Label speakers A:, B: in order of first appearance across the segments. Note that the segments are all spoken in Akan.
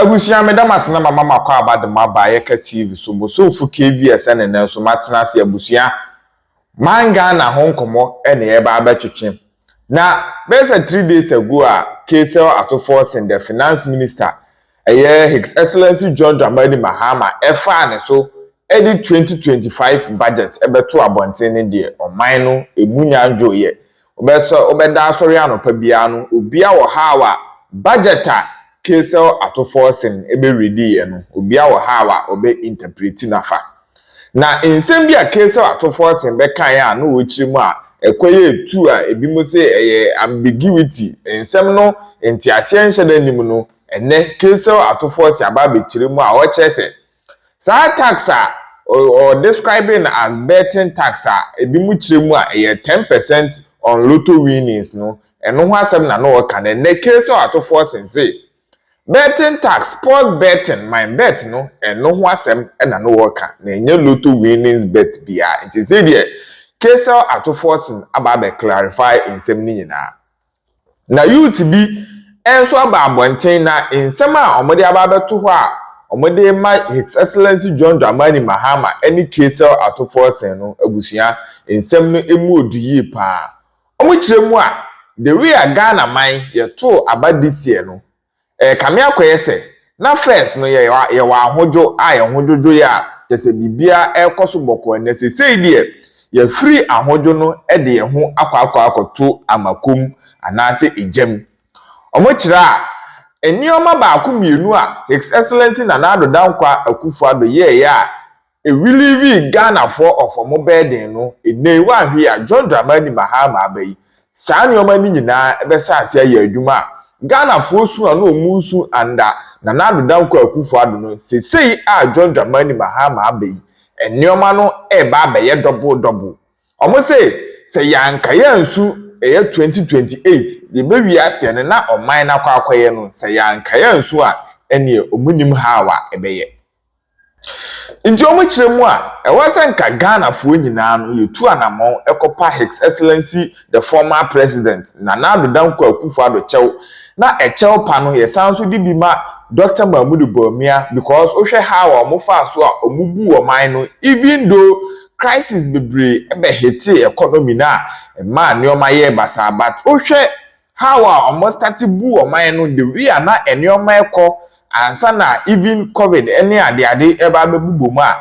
A: Abusia medam asena mama kwa abade maba yeka TV so fu KVS ene na so matena se abusia manga na honkomo ene ye ba betwetwe na besa 3 days ago a KSL atofo in the finance minister His Excellency John Dramani Mahama efa ne so edit 2025 budget ebeto abonten de oman no emunya adwoye obeda asori anopa bia no obia wo hawa budgeter KSL atoforcing ebe ready eno obia wo hawa obe interpreti nafa na nsem bia KSL atoforcing be kan ya no wo chirimu a ekoye etu a ebi mo se ambiguity nsem no entiase nhede nim no ene KSL atoforcing aba be chirimu a wo chese sa tax or describing as betting tax ebi mu chirimu a 10% on lotto winnings no eno ho asem na no ka ne KSL atoforcing say betting tax, sports betting, my bet no, and no one sem and no worker. Na lotto winnings bet bia. It is there. KSL atofforcing about clarify in semni na. Na you to be enso ababonten na in sema omode ababeto ho a omode ma His Excellency John Dramani Mahama any KSL atofforcing no abusua in semno emu oduyi pa. Omo kiremu a the way Ghana man ye to about this year no. Kamia kwese na first no ye wa ahojo a ye hojojo ya tese bibia ekoso boko na sesei de ye free ahojo no de ye ho akwato amakom anase ejem omokira enioma ba akomienu a His Excellency na nado dankwa akufu ado ye ya e relieve Ghana for of omo burden no ene wa hwe a John Dramani Mahama abai saa nioma ni nyina ebe sa ase ya adwuma Ghana fosu anu omusu anda na nado danko akufu ado no sesei a John Dramani Mahama abai enioma no eba abaye double omo se yanka yansu 2028 de bewi ase ne na oman na kwakwaye no se yanka yansu a ene omunim hawa ebeye Inti omo kiremu a ewasenka Ghana fo nyina no yetu anamon ekopa His Excellency the former president na nado danko akufu ado chew na echew pano ye sanso di bima Dr. Mahmoud Bawumia because ohwe ha wa mofa so a omubu oman no even though crisis bebre ebe hete economy na ma neoma ye basa but ohwe ha wa almost start bu oman no the way na eneoma ekọ ansa na even covid any ade eba bebubo ma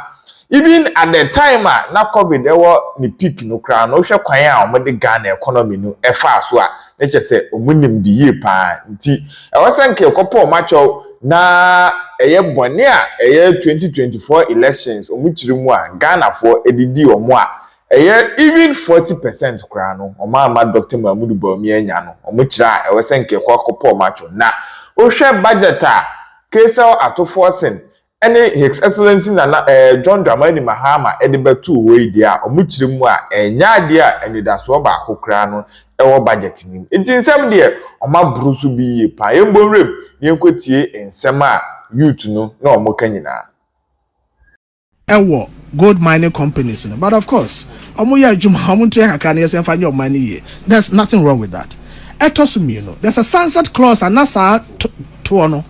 A: even at the time na covid ewo ni peak no kra no ohwe kwan a omode Ghana economy no efa so a neche se omunim di ye pa nti ewosenke kopo macho na eye bone a eye 2024 elections omuchirimu a Ghana for edidi omo a eye even 40% kra no oma Dr. Mahmoud Bawumia nya no omuchira ewosenke kopo macho na ohwe budget a KSL atofforcing any His Excellency na John Dramani Mahama edibetu we dia omuchirimu a enya dia enidaso ba akokra no ewo budget nim nsem de oma brusu bi ye pa yembonrem yenkotie ensem a youth no na omoka nyina
B: ewo gold mining companies no but of course omo ya adwuma omo ntia kakra na yesen fa nye money ye there's nothing wrong with that etosumi no there's a sunset clause anasa to no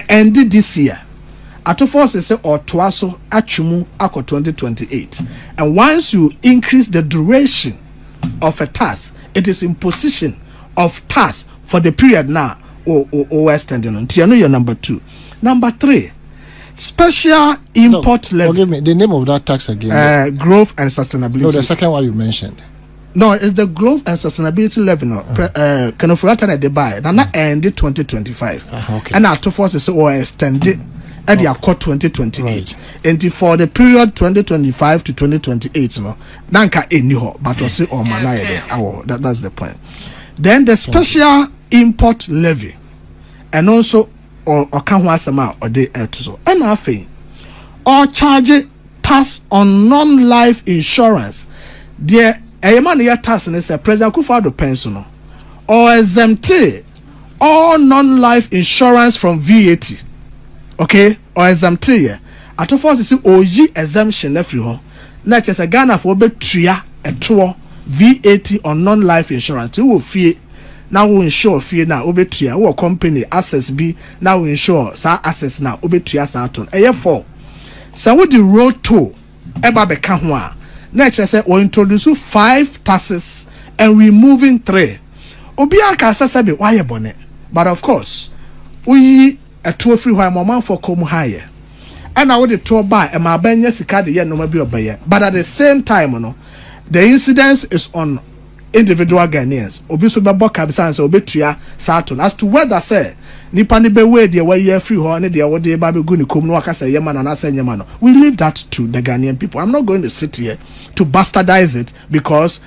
B: end this year atofforcing say or twaso atwumu akọ 2028 and once you increase the duration of a task it is imposition of task for the period now or extending until you know your number 2 number 3 special import levy.
C: Forgive me, the name of that tax again?
B: Growth and sustainability.
C: No, the second one you mentioned.
B: No, it's the growth and sustainability levy. No, can of rata they buy. Now end 2025. Okay. And atofforcing say or extended at the accord 2028. Right. And for the period 2025 to 2028, no, nanka anyhow, but also or malaya. That's the point. Then the special import levy, and also or can was amount or they so. And nothing. Or charge tax on non-life insurance. There a man here tax and say President Kufuor pension or exempt all non-life insurance from VAT. Okay, or exempt here. Atofforcing say OG exemption every ho. Not just a Ghana for be tria a tour VAT on non-life insurance. You will fee now we ensure fee na obetua wo company access bi now we ensure sa access na obetua sa aton for so we the road to eba beka ho a na eche say we introduce 5 taxes and removing 3 obi aka sasa be why bone but of course we a two free why mama for come higher and I would the tour by and my benya sika de ye no ma bi obaye but at the same time no the incidence is on individual Ghanaians obi so be boka bi san say obetua saturn as to whether say nipa ne be we de we ye free ho ne de we de ba be gu ni kom no aka say yema na say yema no we leave that to the Ghanaian people. I'm not going to sit here to bastardize it because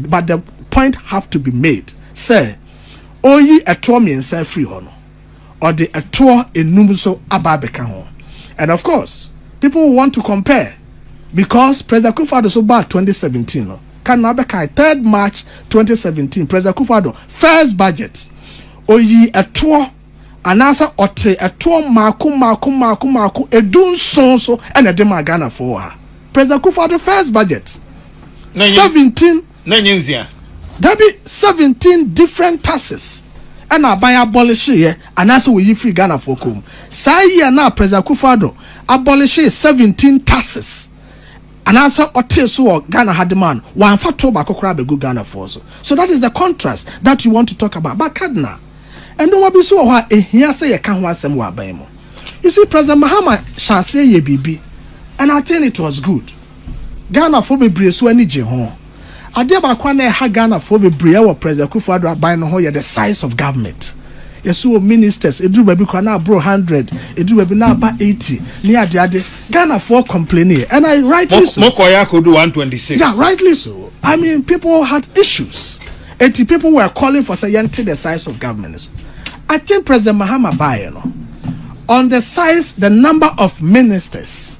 B: but the point have to be made say oyi eto me nsa free ho no or the eto enum so aba beka ho. And of course people want to compare because President Kufuor so back 2017 no can now be 3rd March 2017 President Kufuor first budget oyi eto anasa ote eto mako edun so and edema Ghana for her President Kufuor first budget 17 there be 17 different taxes and I buy abolish here and also we free Ghana for come say here now President Kufuor abolish 17 taxes and answer ote so Ghana had demand one for to back crab go Ghana for so that is the contrast that you want to talk about but Kadna and no be so why here say you can want some wa ban mo you see President Mahama shall say ye bibi and I think it was good Ghana for be brave so any je ho ade ba kwa na ha Ghana for be brave wa President Kufuor ban no ho ye the size of government yesu ministers edu baby kwa na bro 100 edu baby na ba 80 ni ade Ghana for complaining and I rightly so
D: Mokoya could do 126
B: yeah rightly so I mean people had issues 80 people were calling for say the size of government. I think President Mahama Bayeno on the size the number of ministers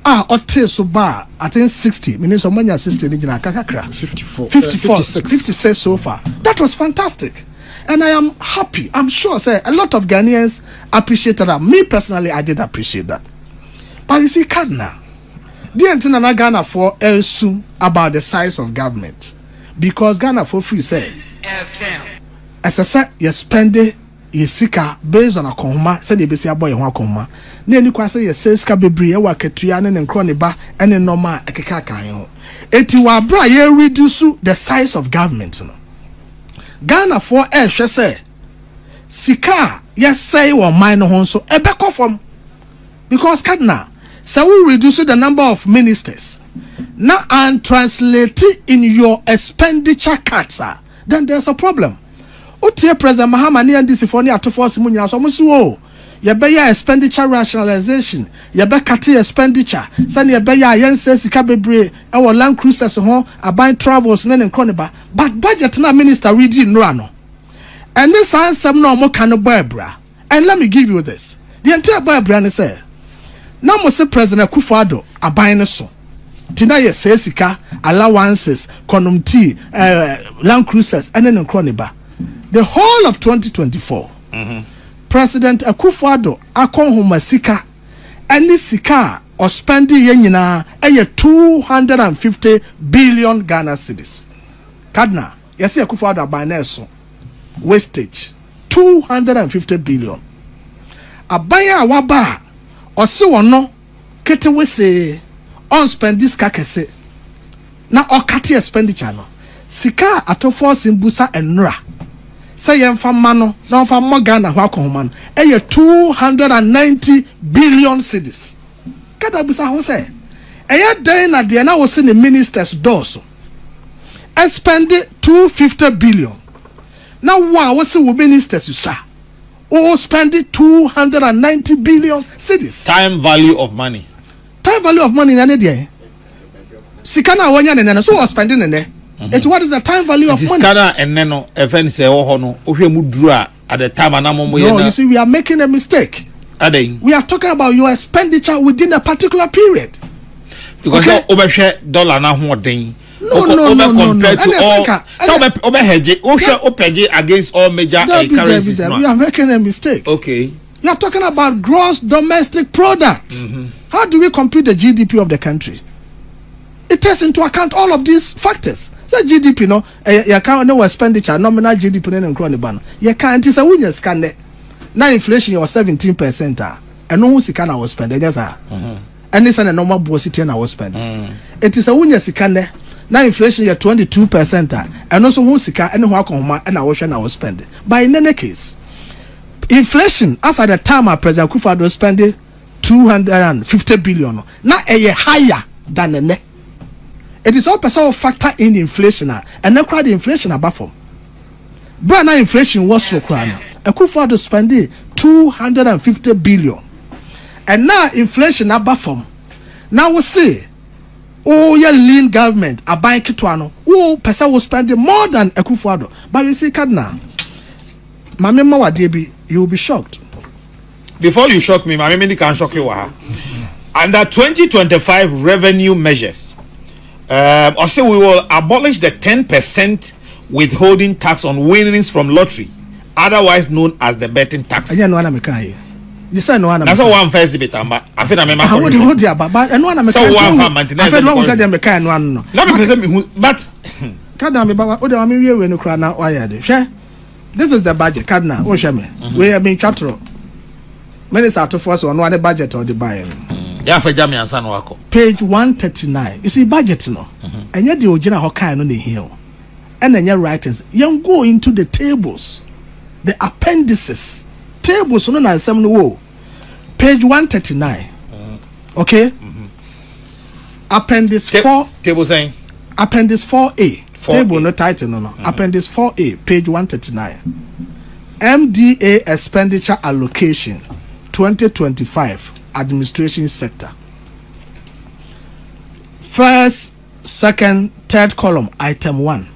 B: ote so ba I think 60 meaning so many 60 ni jina kakakra 56 so far that was fantastic. And I am happy. I'm sure say a lot of Ghanaians appreciated that. Me personally, I did appreciate that. But you see, Kadna, the entire Ghana for soon about the size of government because Ghana for free says, as I said, you spend it, you sika based on a coma. Said you be say boy one coma. Then you can say you say ska bebre e wa ketuya and croniba and normal ekeka. Eti wa bra ye reduce the size of government. No. Ghana for say sika yes say or minor hon so ebeko from because Kadna so we reduce the number of ministers now and translate it in your expenditure cuts then there's a problem. Otie President Mahama ni and this for ni atofo simunya so musu ye be ya expenditure rationalization ye be cut expenditure sani ye be ya yense sika bebre e wo land cruisers ho aban travels ne kroniba but budget na minister reading no ano and this answer no mo kan bra and let me give you this the entire bra ne say na mo se President Kufuor aban ne so tina ye se sika allowances konumti land cruisers and ne kroniba the whole of 2024 President Akufo-Addo akon sika any sika or spending yenyina 250 billion Ghana cedis. Kadna, yesi Akufo-Addo by neso wastage 250 billion. Abaya waba osi wono kete wese on spend this kakese na okati expenditure no sika atofo simbusa enra say yemfa mano na fa Ghana ho akoman 290 billion cedis kada busa ho say den na de na wo se ne ministers doors spend 250 billion now wo se wo ministers sa o spend 290 billion cedis
D: time value of money
B: na ne de sika na wonya ne so o spending ne it what is the time value of money?
D: Ghana and neno event say no at the time
B: no, you see we are making a mistake. We are talking about your expenditure within a particular period.
D: Because okay? Dollar na ho den.
B: No.
D: Compared to all against all major currencies.
B: We are making a mistake.
D: Okay.
B: We are talking about gross domestic product. How do we compute the GDP of the country? It takes into account all of these factors. So GDP no you can't no expenditure nominal GDP no nkro ne ba no you can't say wunya scan ne na inflation was 17% and no sika na was spend just and this na normal boss it na was spend it is a wunya sika ne na inflation ya 22% and also hu sika and ho akoma and na was spend but in any case inflation as at the time President Akufo-Addo spending 250 billion na higher than the net. It is all person factor in inflation and not quite the inflation above from. Brand inflation was so crown. Akufo-Addo spending 250 billion. And now inflation above from. Now we see oh your lean government a buying kitwano. Oh person was spending more than Akufo-Addo. But you see Kadna. Mama Mawadebi, you will be shocked.
D: Before you shock me, Mama can shock you. Under 2025 revenue measures, also we will abolish the 10% withholding tax on winnings from lottery, otherwise known as the betting tax.
B: I know you say no one.
D: That's one first debate. I feel I'm a man.
B: Hold you but and one
D: so one for maintenance.
B: I feel one said them can one no.
D: Let me present me but
B: Kadna me baba o de am we no kra na why dey. Share. This is the budget. Kadna o share me. We have been chatro. Minister to force on one budget or the buy.
D: Yeah, for Jamie and San Wako.
B: Page 139. You see, budget no. And yet the original Hokai on the hill. And then your writers, you go into the tables, the appendices, tables on the same wall. Page 139. Okay? Appendix 4.
D: Table saying?
B: Appendix 4A.
D: 4A.
B: Table, no title, no. Appendix 4A, page 139. MDA expenditure allocation 2025. Administration sector. First, second, third column, item 1.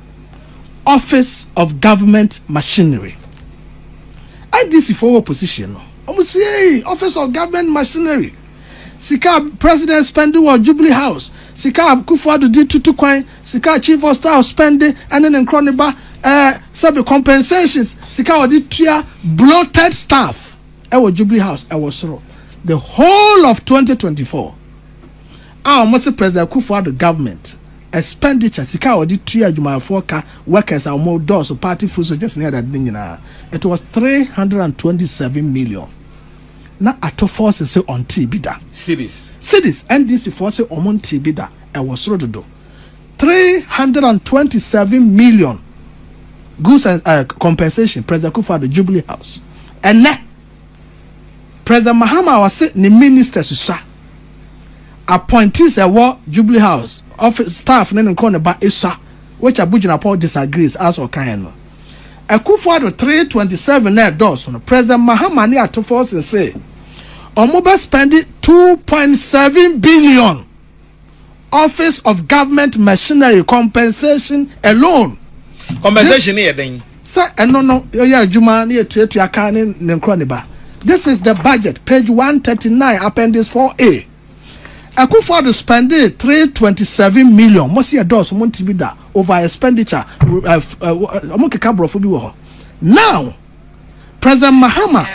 B: Office of Government Machinery. And this is for opposition. Almost say Office of Government Machinery. Sika President spending or Jubilee House. Sika Akufo-Addo did to coin. Sika Chief of Staff spending and then Chroniba sub compensations. Sika or did bloated staff. Our Jubilee House. I was so. The whole of 2024, our Mr. President Akufo-Addo government expenditure sika odi tuya adwumayefo ka workers are more doors of party food so just near that thing it was 327 million. Na ato force say on tibida
D: cities
B: NDC force on tibida e was so do 327 million goods and compensation President Akufo-Addo Jubilee House and President Mahama was say the ministers sa appointees a war Jubilee House office staff nene nkɔ ba esa which Abuja Paul disagrees as or kind no Akufo-Addo 327 na doors no President Mahama ne atofo say omoba spend 2.7 billion Office of Government Machinery compensation alone
D: compensation here then
B: say no ya adwuma ne etuatua aka ne nkɔ ne ba. This is the budget, page 139, appendix 4A. Akufo-Addo spending 327 million. Most of those money be that over expenditure. Now, President Mahama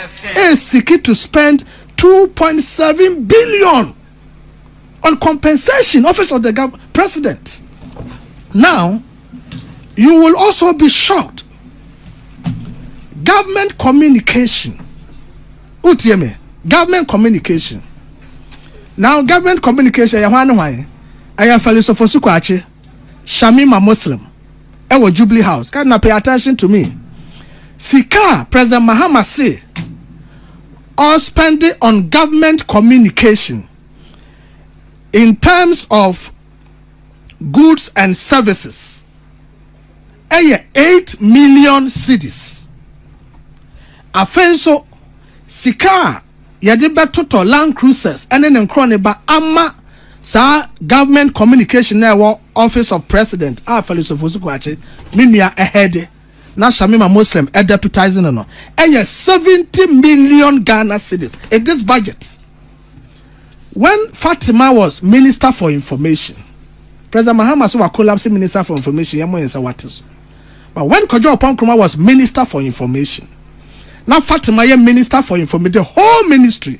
B: is seeking to spend 2.7 billion on compensation, Office of the President. Now, you will also be shocked. Government communication. Utieme, government communication. Now, government communication, I am philosopher Sukwachi, Shamima Muslim, Ewa Jubilee House. Can you pay attention to me? Sika, President Mahama say, all spending on government communication in terms of goods and services, 8 million cedis. Afenso Sika yede betoto Land Cruisers ene ne nkrone ba ama sa government communication na wo Office of President a philosopher Sukwachi minia ehede na Shamima Muslim deputizing no 70 million Ghana cedis in this budget. When Fatima was Minister for Information, President Mahama so collapsing Minister for Information yemo yensa watis. But when Kojo Oponkroma was Minister for Information, now Fatima ye Minister for Information, the whole ministry